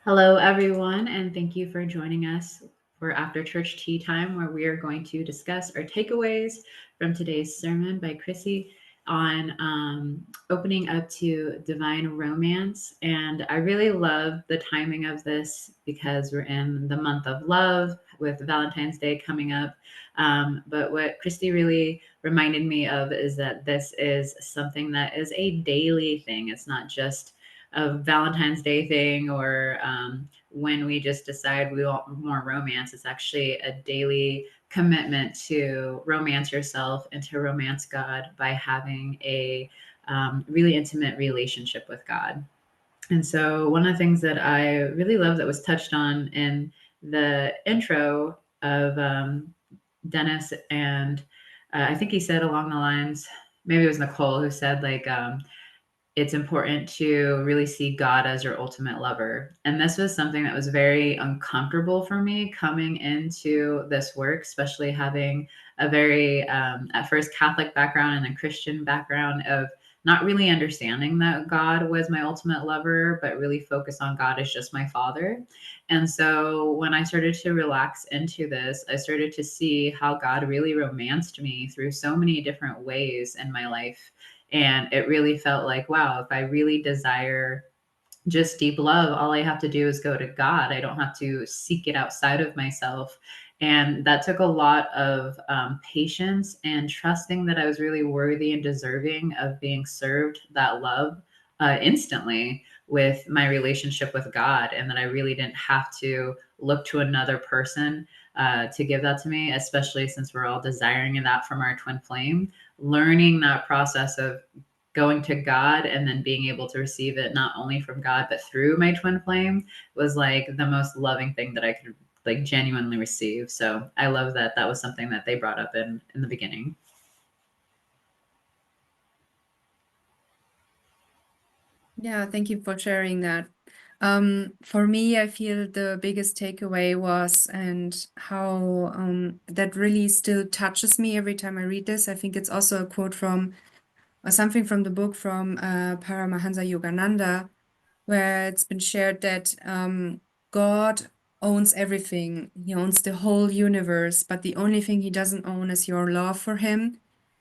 Hello, everyone, and thank you for joining us for After Church Tea Time, where we are going to discuss our takeaways from today's sermon by Chrissy on opening up to divine romance. And I really love the timing of this because we're in the month of love with Valentine's Day coming up. But what Christy really reminded me of is that this is something that is a daily thing. It's not just a Valentine's Day thing or when we just decide we want more romance. It's actually a daily commitment to romance yourself and to romance God by having a really intimate relationship with God. And so, one of the things that I really love that was touched on in the intro of Dennis, and I think he said along the lines, maybe it was Nicole who said, like, it's important to really see God as your ultimate lover. And this was something that was very uncomfortable for me coming into this work, especially having a very, at first, Catholic background and a Christian background of not really understanding that God was my ultimate lover, but really focus on God as just my father. And so when I started to relax into this, I started to see how God really romanced me through so many different ways in my life, and it really felt like, wow, if I really desire just deep love, all I have to do is go to God. I don't have to seek it outside of myself. And that took a lot of patience and trusting that I was really worthy and deserving of being served that love instantly with my relationship with God, and that I really didn't have to look to another person to give that to me, especially since we're all desiring that from our twin flame. Learning that process of going to God and then being able to receive it not only from God but through my twin flame was like the most loving thing that I could like genuinely receive. So I love that that was something that they brought up in the beginning. Yeah, thank you for sharing that. For me, I feel the biggest takeaway was and how that really still touches me every time I read this. I think it's also a quote from or something from the book from Paramahansa Yogananda, where it's been shared that God owns everything. He owns the whole universe, but the only thing he doesn't own is your love for him.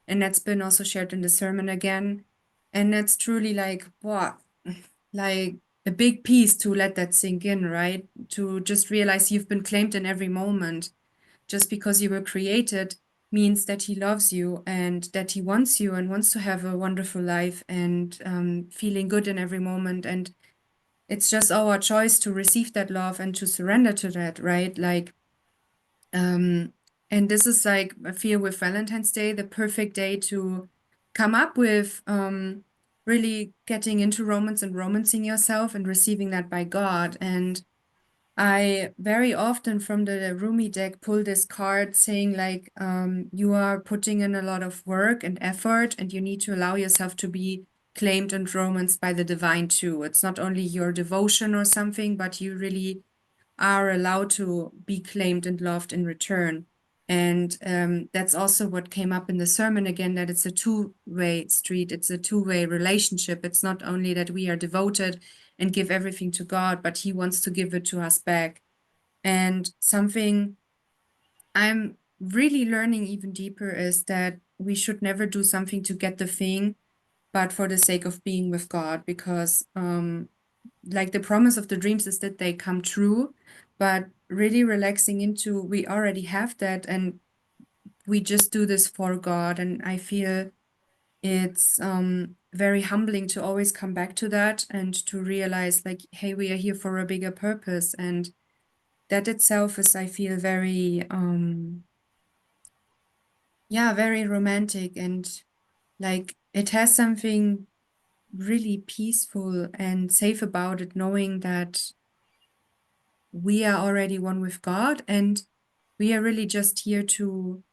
And that's been also shared in the sermon again. And that's truly like, what? Like a big piece to let that sink in, right? To just realize you've been claimed in every moment. Just because you were created means that he loves you and that he wants you and wants to have a wonderful life and feeling good in every moment. And it's just our choice to receive that love and to surrender to that, right? Like, and this is like, I feel with Valentine's Day, the perfect day to come up with really getting into romance and romancing yourself and receiving that by God. And I very often from the Rumi deck pull this card saying like you are putting in a lot of work and effort and you need to allow yourself to be claimed and romanced by the divine too. It's not only your devotion or something, but you really are allowed to be claimed and loved in return. And that's also what came up in the sermon again, that it's a two-way street. It's a two-way relationship. It's not only that we are devoted and give everything to God, but he wants to give it to us back. And something I'm really learning even deeper is that we should never do something to get the thing, but for the sake of being with God, because like the promise of the dreams is that they come true, but really relaxing into we already have that and we just do this for God. And I feel it's very humbling to always come back to that and to realize like, hey, we are here for a bigger purpose. And that itself is, I feel, very yeah, very romantic, and like it has something really peaceful and safe about it, knowing that we are already one with God and we are really just here to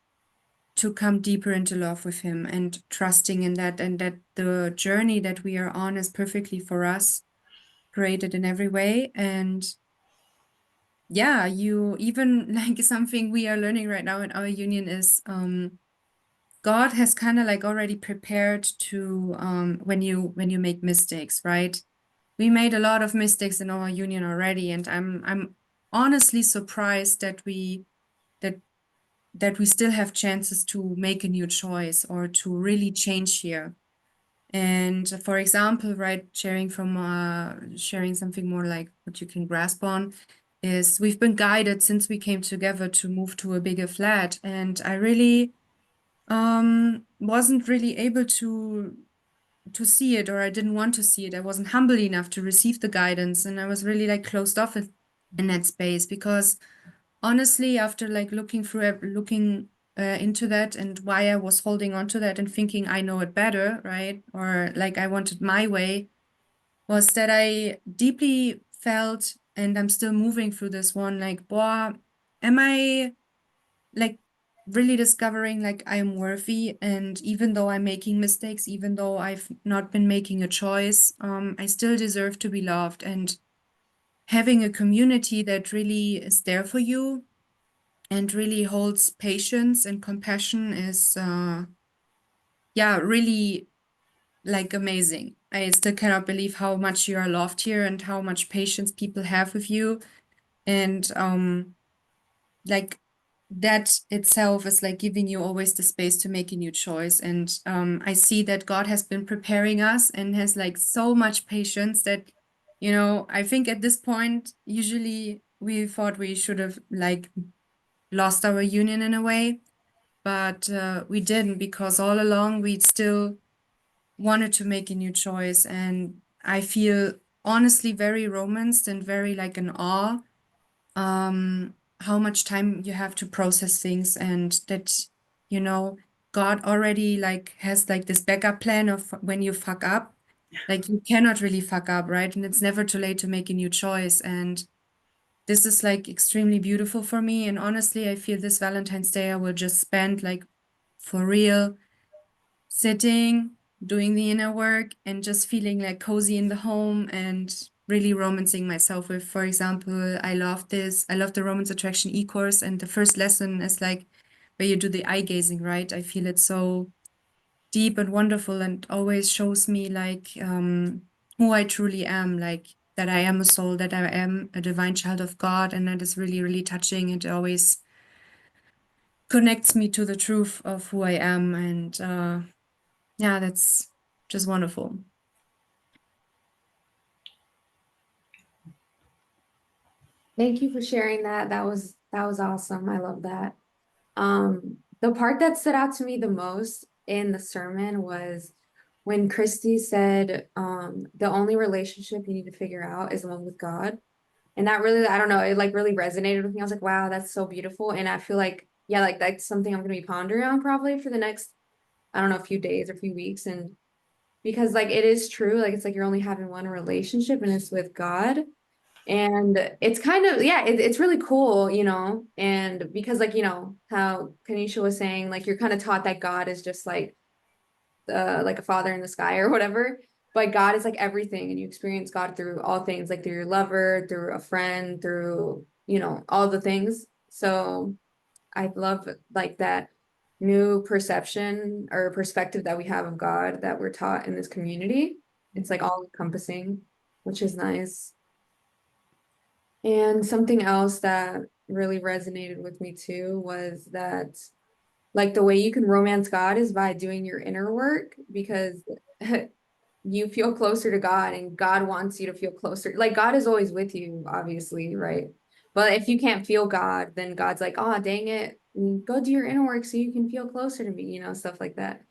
come deeper into love with him and trusting in that, and that the journey that we are on is perfectly for us, created in every way. And yeah, you even like something we are learning right now in our union is God has kind of like already prepared to when you make mistakes, right? we made a lot of mistakes in our union already, and I'm honestly surprised that that we still have chances to make a new choice or to really change here. And for example, right, sharing something more like what you can grasp on is we've been guided since we came together to move to a bigger flat, and I really wasn't really able to see it, or I didn't want to see it. I wasn't humble enough to receive the guidance, and I was really like closed off in that space because honestly, after like looking into that and why I was holding on to that and thinking I know it better, right? Or like I wanted my way, was that I deeply felt, and I'm still moving through this one, like, boy, am I like really discovering like I am worthy, and even though I'm making mistakes, even though I've not been making a choice, I still deserve to be loved. And having a community that really is there for you and really holds patience and compassion is yeah, really like amazing. I still cannot believe how much you are loved here and how much patience people have with you. And like that itself is like giving you always the space to make a new choice. And I see that God has been preparing us and has like so much patience that, you know, I think at this point, usually we thought we should have like lost our union in a way, but we didn't, because all along we still wanted to make a new choice. And I feel honestly very romanced and very like in awe how much time you have to process things, and that, you know, God already like has like this backup plan of when you fuck up, like you cannot really fuck up, right? And it's never too late to make a new choice. And this is like extremely beautiful for me. And honestly, I feel this Valentine's Day I will just spend like for real sitting, doing the inner work, and just feeling like cozy in the home and really romancing myself with. For example, I love this. I love the Romance Attraction e-course, and the first lesson is like where you do the eye gazing, right? I feel it so deep and wonderful, and always shows me like who I truly am, like that I am a soul, that I am a divine child of God, and that is really, really touching. It always connects me to the truth of who I am, and yeah, that's just wonderful. Thank you for sharing that. That was awesome. I love that. The part that stood out to me the most in the sermon was when Christy said, the only relationship you need to figure out is the one with God. And that really, I don't know, it like really resonated with me. I was like, wow, that's so beautiful. And I feel like, yeah, like that's something I'm gonna be pondering on probably for the next, I don't know, a few days or a few weeks. And because like it is true, like it's like you're only having one relationship and it's with God. And it's kind of, yeah, it's really cool, you know, and because like, you know, how Kanisha was saying, like you're kind of taught that God is just like a father in the sky or whatever, but God is like everything, and you experience God through all things, like through your lover, through a friend, through, you know, all the things. So I love like that new perception or perspective that we have of God that we're taught in this community. It's like all encompassing, which is nice. And something else that really resonated with me too was that like the way you can romance God is by doing your inner work, because you feel closer to God and God wants you to feel closer. Like God is always with you, obviously, right? But if you can't feel God, then God's like, oh, dang it, go do your inner work so you can feel closer to me, you know, stuff like that.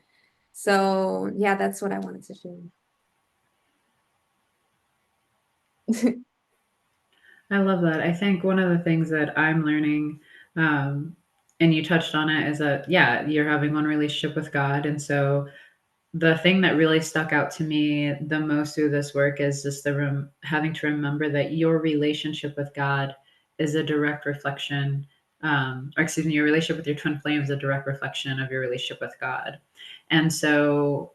So yeah, that's what I wanted to share. I love that. I think one of the things that I'm learning, and you touched on it, is that, yeah, you're having one relationship with God. And so the thing that really stuck out to me the most through this work is just having to remember that your relationship with God is a direct reflection, or excuse me, your relationship with your twin flame is a direct reflection of your relationship with God. And so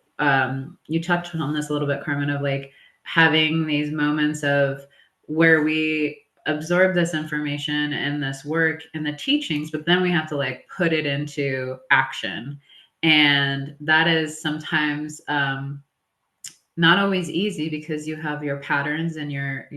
you touched on this a little bit, Carmen, of like having these moments of where we absorb this information and this work and the teachings, but then we have to like put it into action. And that is sometimes not always easy because you have your patterns and your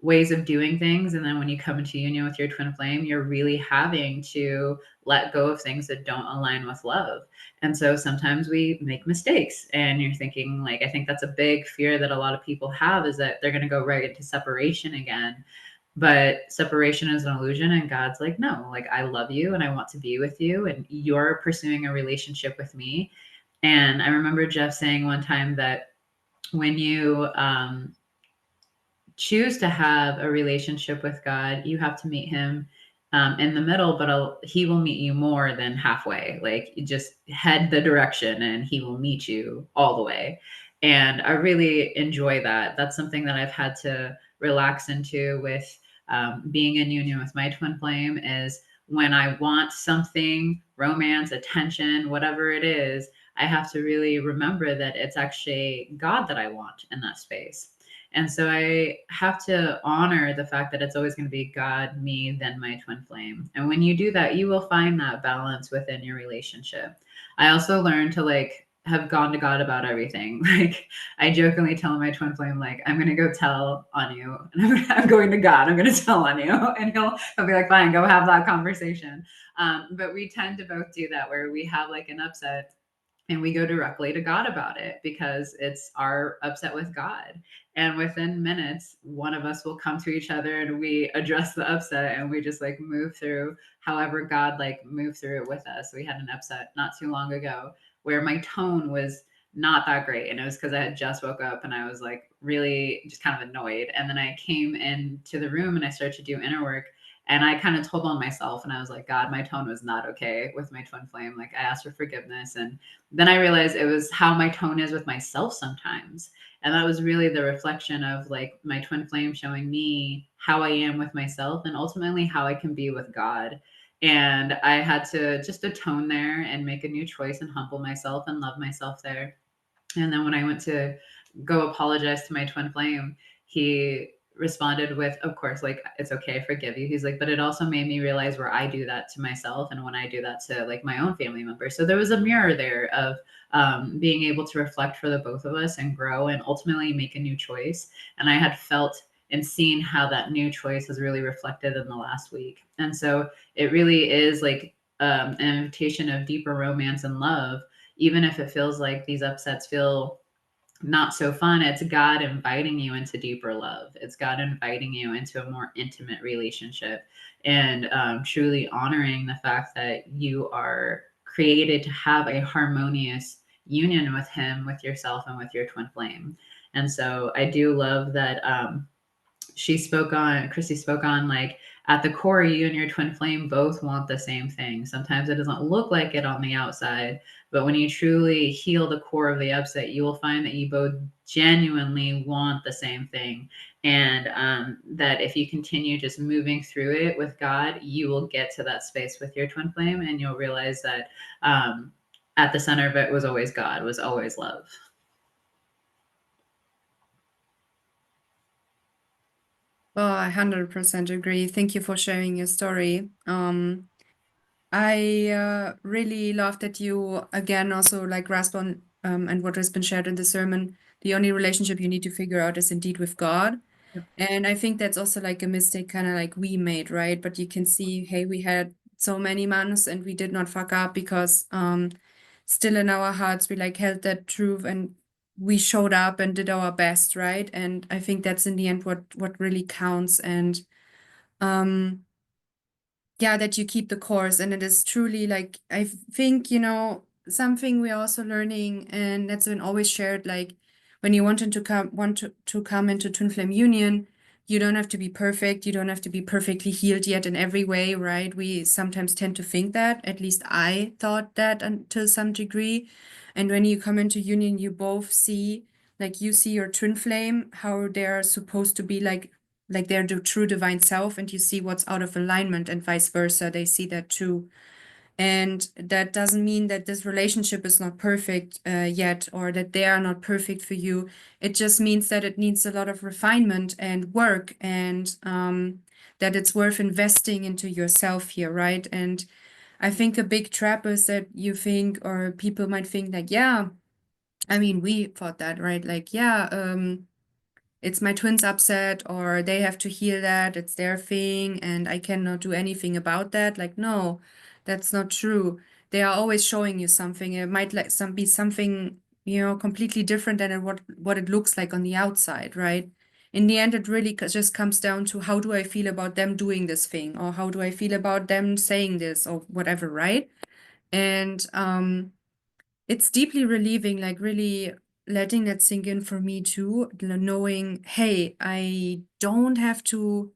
ways of doing things, and then when you come into union with your twin flame, you're really having to let go of things that don't align with love. And so sometimes we make mistakes, and you're thinking, like, I think that's a big fear that a lot of people have, is that they're going to go right into separation again. But separation is an illusion, and God's like, no, like, I love you and I want to be with you, and you're pursuing a relationship with me. And I remember Jeff saying one time that when you choose to have a relationship with God, you have to meet Him in the middle, but He will meet you more than halfway. Like, you just head the direction, and He will meet you all the way. And I really enjoy that. That's something that I've had to relax into with being in union with my twin flame. Is when I want something, romance, attention, whatever it is, I have to really remember that it's actually God that I want in that space. And so I have to honor the fact that it's always going to be God, me, then my twin flame. And when you do that, you will find that balance within your relationship. I also learned to, like, have gone to God about everything. Like, I jokingly tell my twin flame, like, I'm going to go tell on you, and I'm going to God. I'm going to tell on you, and he'll be like, fine, go have that conversation. But we tend to both do that, where we have like an upset and we go directly to God about it because it's our upset with God. And within minutes, one of us will come to each other and we address the upset, and we just like move through however God like moved through it with us. We had an upset not too long ago where my tone was not that great. And it was because I had just woke up and I was like really just kind of annoyed. And then I came into the room and I started to do inner work. And I kind of told on myself and I was like, God, my tone was not okay with my twin flame. Like, I asked for forgiveness. And then I realized it was how my tone is with myself sometimes. And that was really the reflection of like my twin flame showing me how I am with myself and ultimately how I can be with God. And I had to just atone there and make a new choice and humble myself and love myself there. And then when I went to go apologize to my twin flame, he responded with, of course, like, it's okay, I forgive you. He's like, but it also made me realize where I do that to myself and when I do that to like my own family members. So there was a mirror there of being able to reflect for the both of us and grow and ultimately make a new choice. And I had felt and seen how that new choice has really reflected in the last week. And so it really is like an invitation of deeper romance and love, even if it feels like these upsets feel not so fun. It's God inviting you into deeper love. It's God inviting you into a more intimate relationship and truly honoring the fact that you are created to have a harmonious union with Him, with yourself, and with your twin flame. And so I do love that Chrissy spoke on, like, at the core, you and your twin flame both want the same thing. Sometimes it doesn't look like it on the outside, but when you truly heal the core of the upset, you will find that you both genuinely want the same thing. And that if you continue just moving through it with God, you will get to that space with your twin flame, and you'll realize that at the center of it was always God, was always love. Well, I 100% agree. Thank you for sharing your story. I really love that you again also like grasp on and what has been shared in the sermon. The only relationship you need to figure out is indeed with God. Yep. And I think that's also like a mistake kind of like we made, right? But you can see, hey, we had so many months and we did not fuck up because still in our hearts we like held that truth and we showed up and did our best, right? And I think that's in the end what really counts. And um yeah, that you keep the course. And it is truly like, I think, something we're also learning, and that's been always shared, like when you want to come into twin flame union, you don't have to be perfect. You don't have to be perfectly healed yet in every way, right? We sometimes tend to think that, at least I thought that until some degree. And when you come into union, you both see, like you see your twin flame, how they're supposed to be like they're the true divine self, and you see what's out of alignment, and vice versa, they see that too. And that doesn't mean that this relationship is not perfect yet, or that they are not perfect for you. It just means that it needs a lot of refinement and work, and that it's worth investing into yourself here, right? And I think a big trap is that you think, or people might think, like, yeah, I mean, we thought that, right? Like, yeah, it's my twins upset, or they have to heal that, it's their thing, and I cannot do anything about that. Like, no, that's not true. They are always showing you something. It might like be something, you know, completely different than what it looks like on the outside, right? In the end, it really just comes down to how do I feel about them doing this thing, or how do I feel about them saying this, or whatever, right? And it's deeply relieving, like really letting that sink in for me too, knowing, hey, I don't have to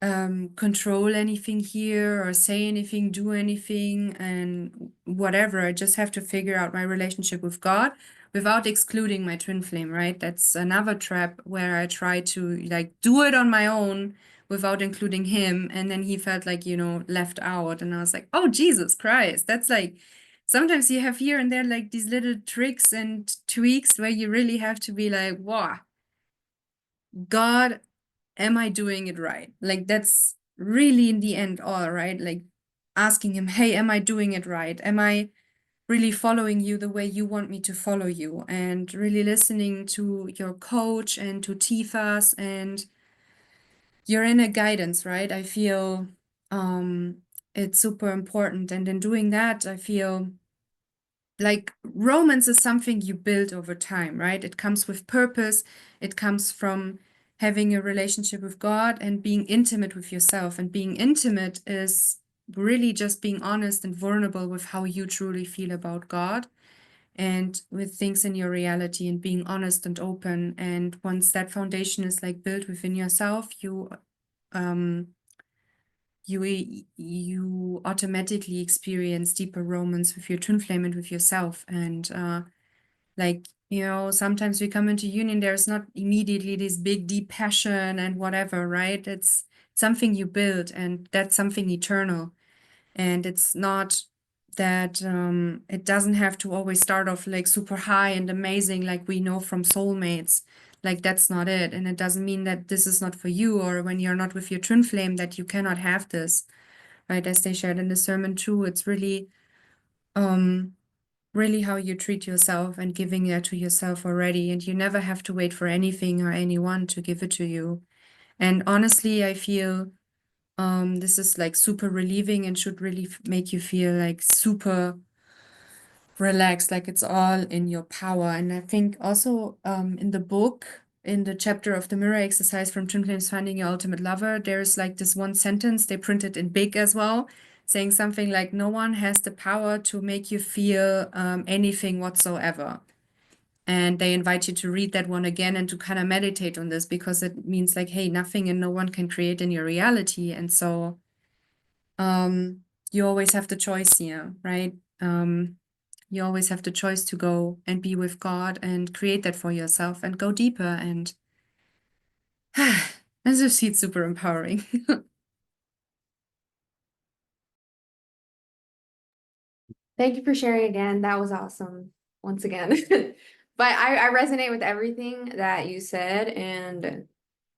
control anything here or say anything, do anything, and whatever. I just have to figure out my relationship with God without excluding my twin flame, right? That's another trap where I try to like do it on my own without including him. And then he felt like, you know, left out. And I was like, oh, Jesus Christ. That's like, sometimes you have here and there like these little tricks and tweaks where you really have to be like, wow, God, am I doing it right? Like that's really in the end all, right? Like asking him, hey, am I doing it right? Am I really following you the way you want me to follow you? And really listening to your coach and to Tifas and your inner guidance, right? I feel it's super important. And in doing that, I feel like romance is something you build over time, right? It comes with purpose. It comes from having a relationship with God and being intimate with yourself. And being intimate is really just being honest and vulnerable with how you truly feel about God and with things in your reality, and being honest and open. And once that foundation is like built within yourself, um you automatically experience deeper romance with your twin flame and with yourself. And like, you know, sometimes we come into union, there's not immediately this big deep passion and whatever, right? It's something you build, and that's something eternal. And it's not that it doesn't have to always start off like super high and amazing like we know from soulmates. Like that's not it. And it doesn't mean that this is not for you, or when you're not with your twin flame that you cannot have this, right? As they shared in the sermon too, it's really really how you treat yourself and giving that to yourself already. And you never have to wait for anything or anyone to give it to you. And honestly, I feel this is like super relieving and should really make you feel like super relaxed, like it's all in your power. And I think also in the book, in the chapter of the mirror exercise from Twin Flames Finding Your Ultimate Lover, there's like this one sentence they printed in big as well, saying something like, no one has the power to make you feel anything whatsoever. And they invite you to read that one again and to kind of meditate on this, because it means like, hey, nothing and no one can create in your reality. And so you always have the choice here, right? You always have the choice to go and be with God and create that for yourself and go deeper. And this just feels super empowering. Thank you for sharing again. That was awesome once again. But I resonate with everything that you said. And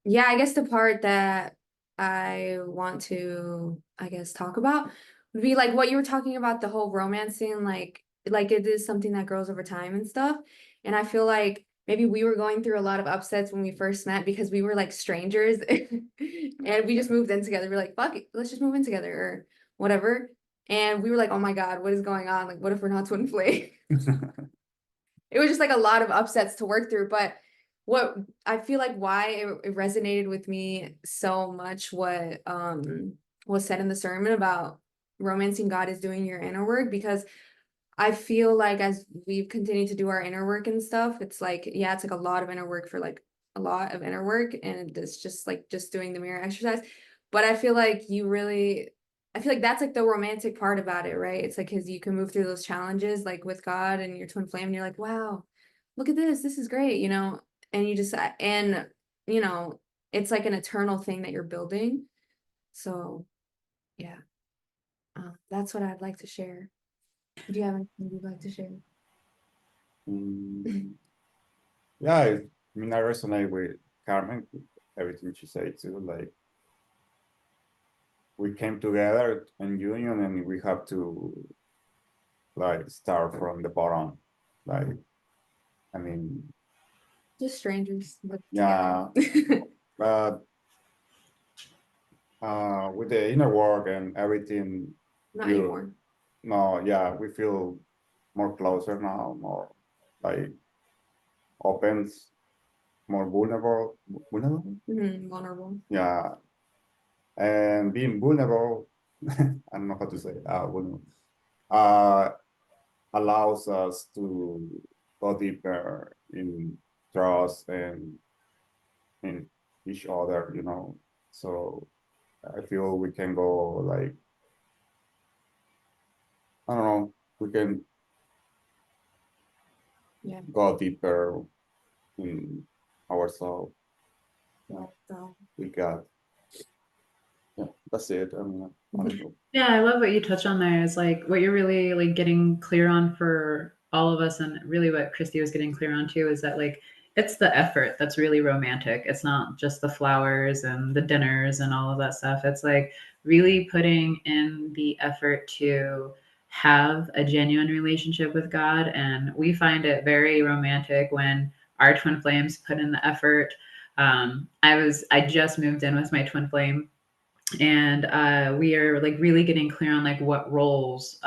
yeah, I guess the part that I want to, I guess, talk about would be like what you were talking about, the whole romance scene, like it is something that grows over time and stuff. And I feel like maybe we were going through a lot of upsets when we first met because we were like strangers and we just moved in together. We're like, fuck it, let's just move in together or whatever. And we were like, oh my God, what is going on? Like, what if we're not twin flame? It was just like a lot of upsets to work through. But what I feel like why it resonated with me so much, what was said in the sermon about romancing God is doing your inner work, because I feel like as we've continued to do our inner work and stuff, it's like, yeah, it's like a lot of inner work for like a lot of inner work, and it's just like just doing the mirror exercise. But I feel like I feel like that's like the romantic part about it, right? It's like because you can move through those challenges like with God and your twin flame, and you're like, wow, look at this is great, you know, and you just and you know, it's like an eternal thing that you're building. So yeah, that's what I'd like to share. Do you have anything you'd like to share? Mm, yeah, I mean, I resonate with Carmen, with everything she said too. Like, we came together in union and we have to like start from the bottom. Like, I mean, Just strangers. But yeah, together. but with the inner work and everything, Not you anymore. no, yeah, we feel more closer now, more like open, more vulnerable, vulnerable. Vulnerable. Yeah, and being vulnerable, I don't know how to say, vulnerable, uh, allows us to go deeper in trust and in each other, you know. So I feel we can go like, I don't know, we can Yeah. go deeper in ourselves. Yeah, So, we got, yeah, that's it. I mean, I don't know. Yeah, I love what you touch on there is like what you're really like getting clear on for all of us, and really what Christy was getting clear on too is that like it's the effort that's really romantic. It's not just the flowers and the dinners and all of that stuff. It's like really putting in the effort to have a genuine relationship with God. And we find it very romantic when our twin flames put in the effort. I just moved in with my twin flame, and we are like really getting clear on like what roles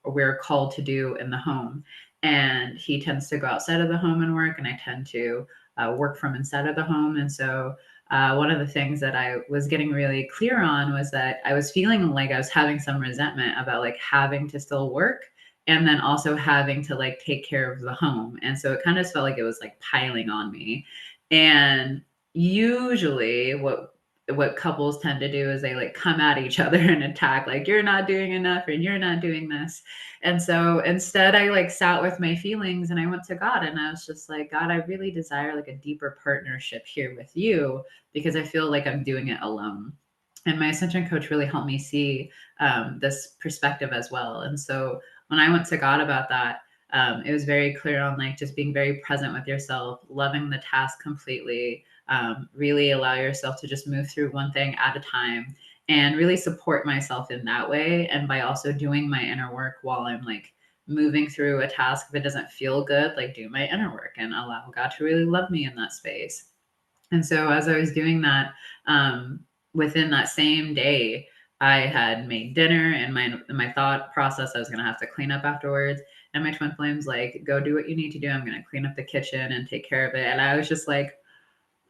we're called to do in the home. And he tends to go outside of the home and work, and I tend to work from inside of the home. And so one of the things that I was getting really clear on was that I was feeling like I was having some resentment about like having to still work and then also having to like take care of the home. And so it kind of felt like it was like piling on me. And usually what couples tend to do is they like come at each other and attack, like you're not doing enough and you're not doing this. And so instead I like sat with my feelings and I went to God, and I was just like, God, I really desire like a deeper partnership here with you, because I feel like I'm doing it alone. And my Ascension coach really helped me see this perspective as well. And so when I went to God about that, it was very clear on like just being very present with yourself, loving the task completely, really allow yourself to just move through one thing at a time, and really support myself in that way. And by also doing my inner work while I'm like moving through a task that doesn't feel good, like do my inner work and allow God to really love me in that space. And so as I was doing that, within that same day, I had made dinner, and my thought process, I was gonna have to clean up afterwards. And my twin flames like, go do what you need to do. I'm gonna clean up the kitchen and take care of it. And I was just like,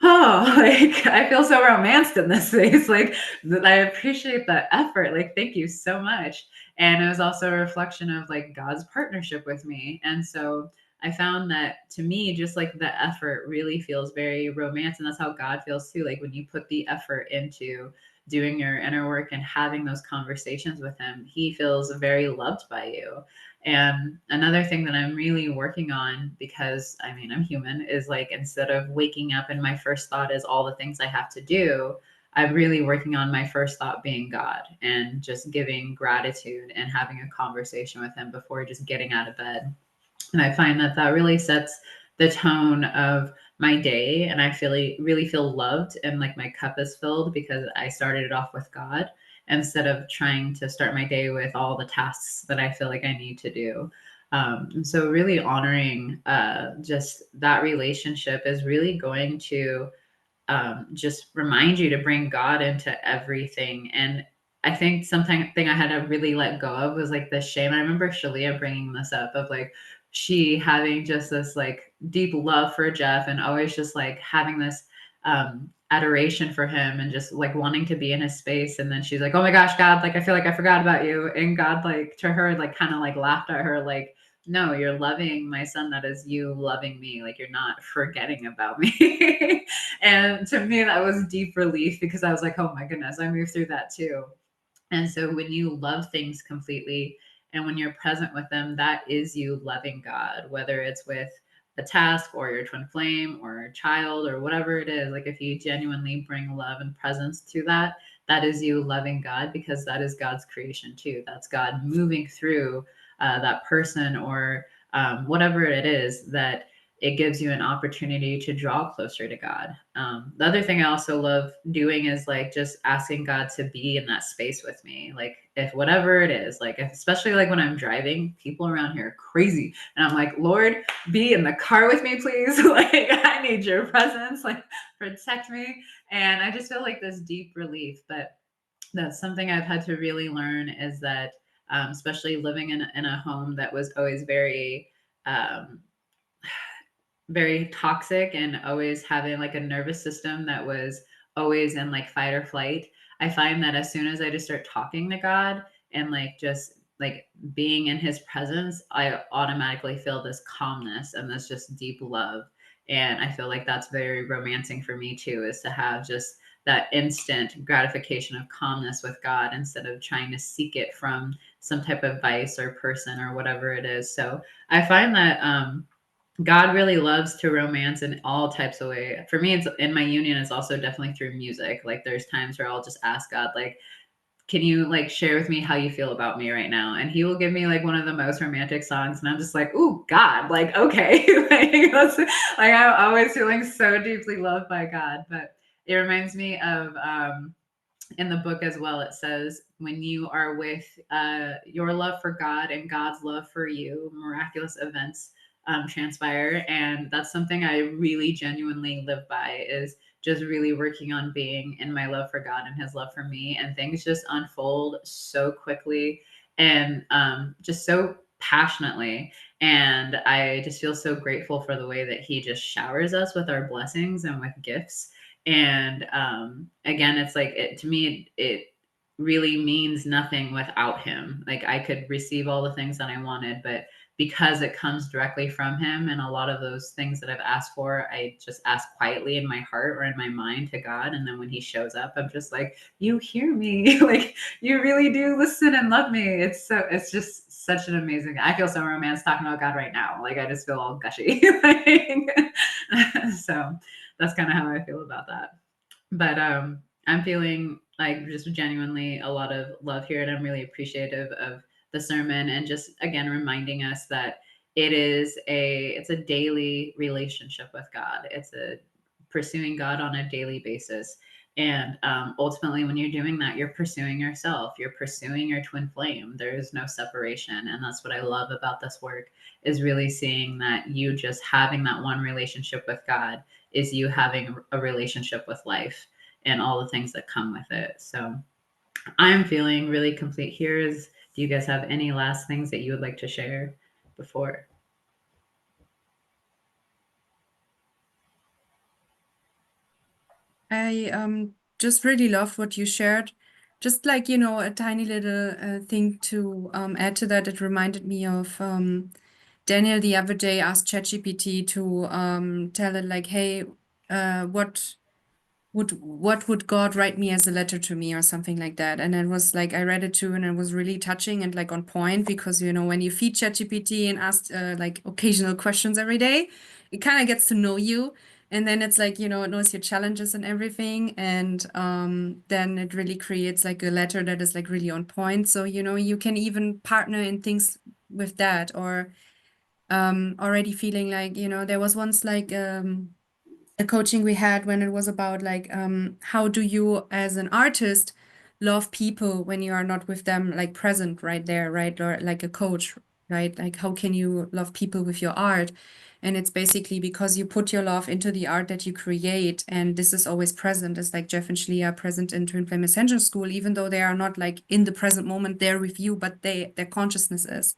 oh, like I feel so romanced in this space. Like I appreciate the effort. Like, thank you so much. And it was also a reflection of like God's partnership with me. And so I found that to me, just like the effort really feels very romantic. And that's how God feels too. Like when you put the effort into doing your inner work and having those conversations with him, he feels very loved by you. And another thing that I'm really working on, because I mean, I'm human, is like instead of waking up and my first thought is all the things I have to do, I'm really working on my first thought being God, and just giving gratitude and having a conversation with him before just getting out of bed. And I find that that really sets the tone of my day. And I really feel loved, and like my cup is filled because I started it off with God instead of trying to start my day with all the tasks that I feel like I need to do. And so really honoring just that relationship is really going to just remind you to bring God into everything. And I think something thing I had to really let go of was like the shame. I remember Shaleia bringing this up of like she having just this like deep love for Jeff, and always just like having this adoration for him and just like wanting to be in his space. And then she's like, oh my gosh, God, like I feel like I forgot about you. And God, like to her, like kind of like laughed at her, like, no, you're loving my son. That is you loving me. Like you're not forgetting about me. And to me, that was deep relief, because I was like, oh my goodness, I moved through that too. And so when you love things completely and when you're present with them, that is you loving God, whether it's with a task or your twin flame or a child or whatever it is. Like if you genuinely bring love and presence to that, that is you loving God, because that is God's creation too. That's God moving through that person or whatever it is that it gives you an opportunity to draw closer to God. The other thing I also love doing is like just asking God to be in that space with me. Like if whatever it is, like especially like when I'm driving, people around here are crazy. And I'm like, Lord, be in the car with me, please. Like I need your presence, like protect me. And I just feel like this deep relief. But that's something I've had to really learn is that, especially living in a home that was always um, very toxic and always having like a nervous system that was always in like fight or flight. I find that as soon as I just start talking to God and like just like being in his presence, I automatically feel this calmness and this just deep love. And I feel like that's very romancing for me too, is to have just that instant gratification of calmness with God instead of trying to seek it from some type of vice or person or whatever it is. So I find that God really loves to romance in all types of ways. For me, it's in my union, it's also definitely through music. Like there's times where I'll just ask God, like, can you like share with me how you feel about me right now? And he will give me like one of the most romantic songs. And I'm just like, ooh, God, like, okay. Like I'm always feeling so deeply loved by God. But it reminds me of in the book as well, it says when you are with your love for God and God's love for you, miraculous events transpire. And that's something I really genuinely live by, is just really working on being in my love for God and his love for me. And things just unfold so quickly and just so passionately. And I just feel so grateful for the way that he just showers us with our blessings and with gifts. And again, it's like to me, it really means nothing without him. Like I could receive all the things that I wanted, but because it comes directly from him, and a lot of those things that I've asked for, I just ask quietly in my heart or in my mind to God. And then when he shows up, I'm just like, you hear me. Like you really do listen and love me. It's just such an amazing, I feel so romantic talking about God right now. Like I just feel all gushy. So that's kind of how I feel about that. But I'm feeling like just genuinely a lot of love here, and I'm really appreciative of the sermon and just again reminding us that it's a daily relationship with God. It's a pursuing God on a daily basis. And ultimately, when you're doing that, you're pursuing yourself. You're pursuing your twin flame. There is no separation, and that's what I love about this work, is really seeing that you just having that one relationship with God is you having a relationship with life and all the things that come with it. So I'm feeling really complete here. Do you guys have any last things that you would like to share before? I just really love what you shared. Just like, you know, a tiny little thing to add to that, it reminded me of Daniel the other day asked ChatGPT to tell it like, hey, what would God write me as a letter to me or something like that? And it was like I read it too, and it was really touching and like on point, because you know when you feed ChatGPT and ask like occasional questions every day, it kind of gets to know you, and then it's like, you know, it knows your challenges and everything, and then it really creates like a letter that is like really on point. So you know you can even partner in things with that, or already feeling like, you know, there was once like a coaching we had when it was about like how do you as an artist love people when you are not with them like present right there, right? Or like a coach, right? Like how can you love people with your art? And it's basically because you put your love into the art that you create, and this is always present. It's like Jeff and Shaleia are present in Twin Flame Ascension School, even though they are not like in the present moment there with you, but their consciousness is.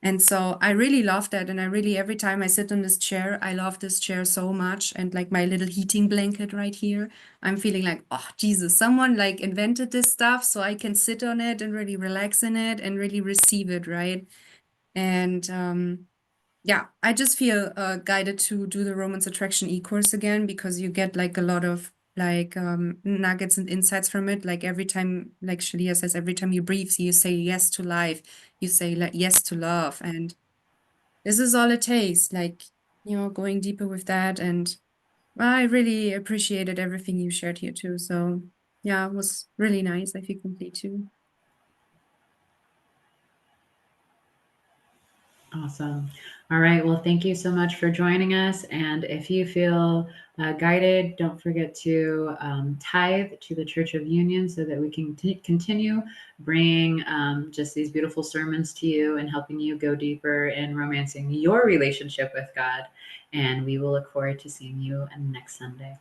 And so I really love that. And I really, every time I sit in this chair, I love this chair so much. And like my little heating blanket right here, I'm feeling like, oh, Jesus, someone like invented this stuff so I can sit on it and really relax in it and really receive it, right? And yeah, I just feel guided to do the Romance Attraction e-course again, because you get like a lot of like nuggets and insights from it. Like every time, like Shaleia says, every time you breathe, you say yes to life, you say like yes to love, and this is all it takes. Like, you know, going deeper with that, and I really appreciated everything you shared here too. So yeah, it was really nice. I feel complete too. Awesome. All right. Well, thank you so much for joining us. And if you feel guided, don't forget to tithe to the Church of Union so that we can continue bringing just these beautiful sermons to you and helping you go deeper in romancing your relationship with God. And we will look forward to seeing you next Sunday.